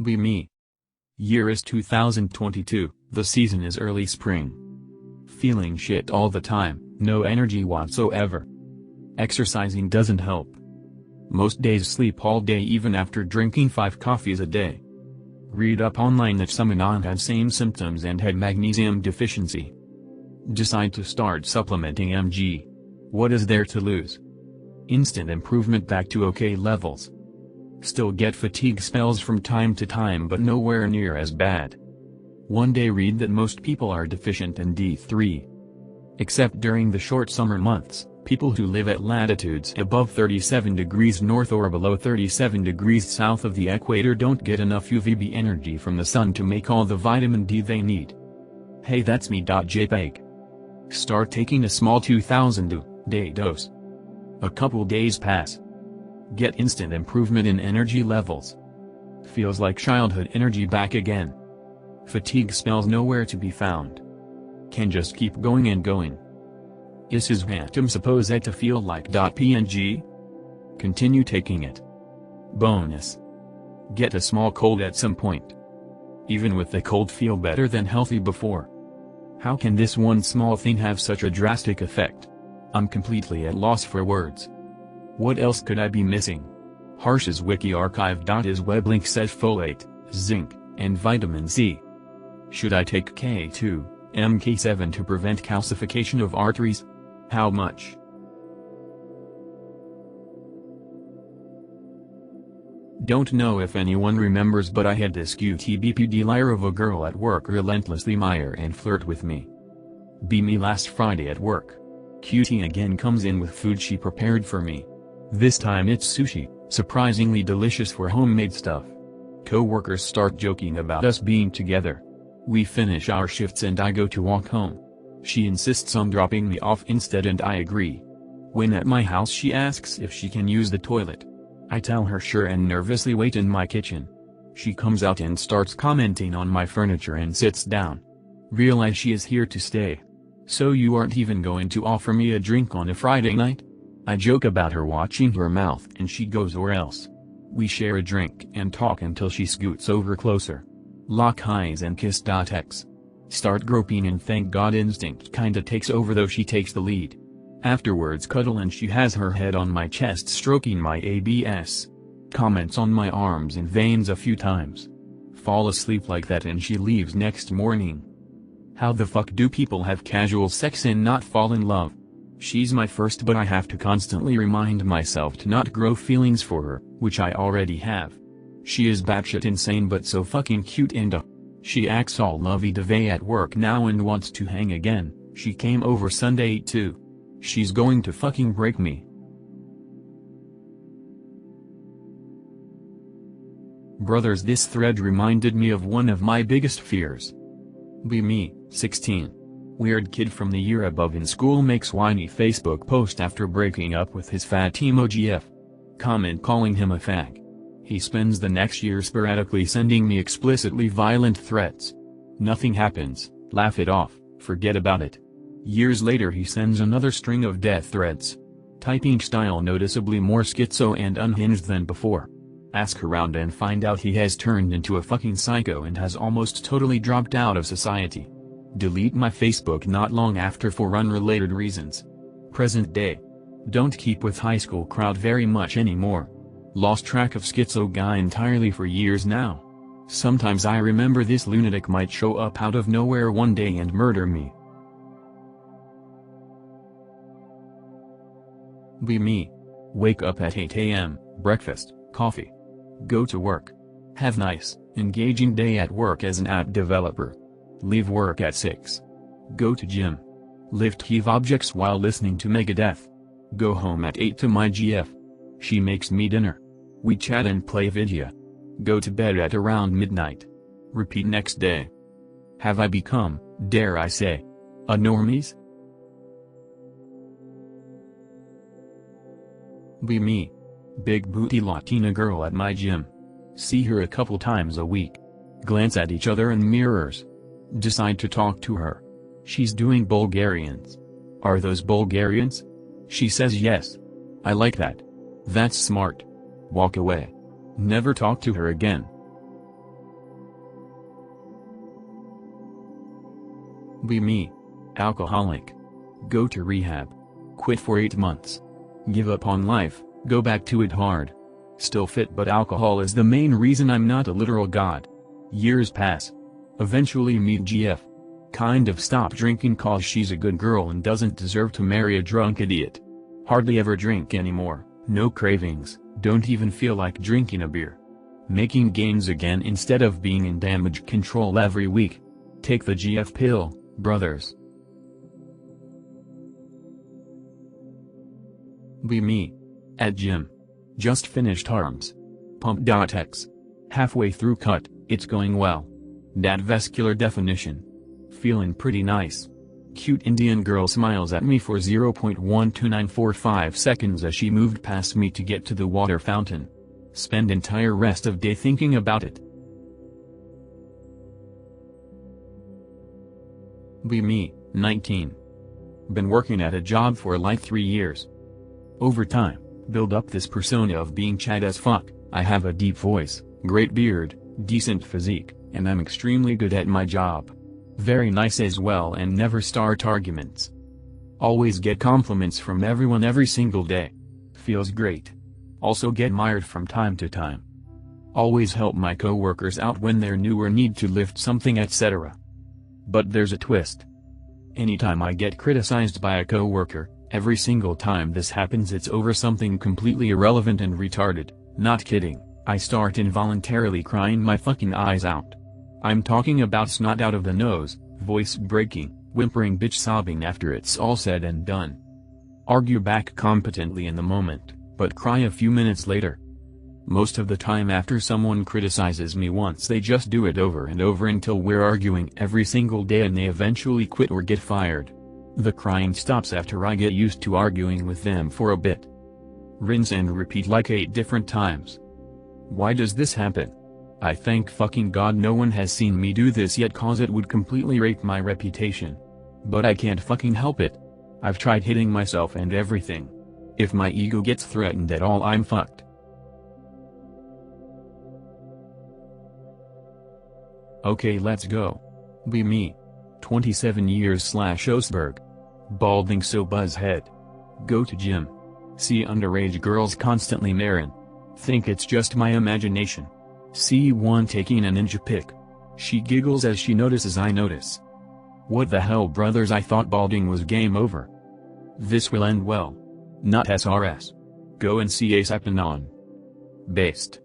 Be me. Year is 2022, the season is early spring. Feeling shit all the time, no energy whatsoever. Exercising doesn't help. Most days sleep all day even after drinking 5 coffees a day. Read up online that some anon had same symptoms and had magnesium deficiency. Decide to start supplementing Mg. What is there to lose? Instant improvement back to okay levels. Still get fatigue spells from time to time but nowhere near as bad. One day read that most people are deficient in D3. Except during the short summer months, people who live at latitudes above 37 degrees north or below 37 degrees south of the equator don't get enough UVB energy from the sun to make all the vitamin D they need. Hey, that's me. JPEG. Start taking a small 2000 day dose. A couple days pass. Get instant improvement in energy levels. Feels like childhood energy back again. Fatigue spells nowhere to be found. Can just keep going and going. Is phantom supposed to feel like .png? Continue taking it. Bonus. Get a small cold at some point. Even with the cold feel better than healthy before. How can this one small thing have such a drastic effect? I'm completely at loss for words. What else could I be missing? Harsh's wiki archive. His web link says folate, zinc, and vitamin C. Should I take K2, MK7 to prevent calcification of arteries? How much? Don't know if anyone remembers, but I had this QTBPD liar of a girl at work relentlessly mire and flirt with me. Be me last Friday at work. QT again comes in with food she prepared for me. This time it's sushi, surprisingly delicious for homemade stuff. Co-workers start joking about us being together. We finish our shifts and I go to walk home. She insists on dropping me off instead and I agree. When at my house she asks if she can use the toilet. I tell her sure and nervously wait in my kitchen. She comes out and starts commenting on my furniture and sits down. Realize she is here to stay. So you aren't even going to offer me a drink on a Friday night? I joke about her watching her mouth and she goes or else. We share a drink and talk until she scoots over closer. Lock eyes and kiss. X. Start groping and thank God instinct kinda takes over though she takes the lead. Afterwards cuddle and she has her head on my chest stroking my abs. Comments on my arms and veins a few times. Fall asleep like that and she leaves next morning. How the fuck do people have casual sex and not fall in love? She's my first but I have to constantly remind myself to not grow feelings for her, which I already have. She is batshit insane but so fucking cute and she acts all lovey-dovey at work now and wants to hang again. She came over Sunday too. She's going to fucking break me. Brothers, this thread reminded me of one of my biggest fears. Be me, 16. Weird kid from the year above in school makes whiny Facebook post after breaking up with his fat emoji F. Comment calling him a fag. He spends the next year sporadically sending me explicitly violent threats. Nothing happens, laugh it off, forget about it. Years later he sends another string of death threats. Typing style noticeably more schizo and unhinged than before. Ask around and find out he has turned into a fucking psycho and has almost totally dropped out of society. Delete my Facebook not long after for unrelated reasons. Present day. Don't keep with high school crowd very much anymore. Lost track of schizo guy entirely for years now. Sometimes I remember this lunatic might show up out of nowhere one day and murder me. Be me. Wake up at 8 a.m., breakfast, coffee. Go to work. Have nice, engaging day at work as an app developer. Leave work at 6. Go to gym. Lift heavy objects while listening to Megadeth. Go home at 8 to my GF. She makes me dinner. We chat and play video. Go to bed at around midnight. Repeat next day. Have I become, dare I say, a normies? Be me. Big booty Latina girl at my gym. See her a couple times a week. Glance at each other in mirrors. Decide to talk to her. She's doing Bulgarians. Are those Bulgarians? She says yes. I like that. That's smart. Walk away. Never talk to her again. Be me. Alcoholic. Go to rehab. Quit for 8 months. Give up on life, go back to it hard. Still fit, but alcohol is the main reason I'm not a literal god. Years pass. Eventually meet GF. Kind of stop drinking cause she's a good girl and doesn't deserve to marry a drunk idiot. Hardly ever drink anymore, no cravings, don't even feel like drinking a beer. Making gains again instead of being in damage control every week. Take the GF pill, brothers. Be me. At gym. Just finished arms. Pump.x. Halfway through cut, it's going well. That vascular definition. Feeling pretty nice. Cute Indian girl smiles at me for 0.12945 seconds as she moved past me to get to the water fountain. Spend entire rest of day thinking about it. Be me, 19. Been working at a job for like 3 years. Over time, build up this persona of being Chad as fuck. I have a deep voice, great beard, decent physique, and I'm extremely good at my job. Very nice as well and never start arguments. Always get compliments from everyone every single day. Feels great. Also get admired from time to time. Always help my coworkers out when they're new or need to lift something, etc. But there's a twist. Anytime I get criticized by a coworker, every single time this happens it's over something completely irrelevant and retarded. Not kidding, I start involuntarily crying my fucking eyes out. I'm talking about snot out of the nose, voice breaking, whimpering bitch sobbing after it's all said and done. Argue back competently in the moment, but cry a few minutes later. Most of the time after someone criticizes me once they just do it over and over until we're arguing every single day and they eventually quit or get fired. The crying stops after I get used to arguing with them for a bit. Rinse and repeat like 8 different times. Why does this happen? I thank fucking God no one has seen me do this yet cause it would completely rape my reputation. But I can't fucking help it. I've tried hitting myself and everything. If my ego gets threatened at all I'm fucked. Okay, let's go. Be me. 27 years / Oseberg. Balding so buzzhead. Go to gym. See underage girls constantly marrying. Think it's just my imagination. See one taking a ninja pic. She giggles as she notices I notice. What the hell, brothers, I thought balding was game over. This will end well. Not SRS. Go and see ASAP Anon. Based.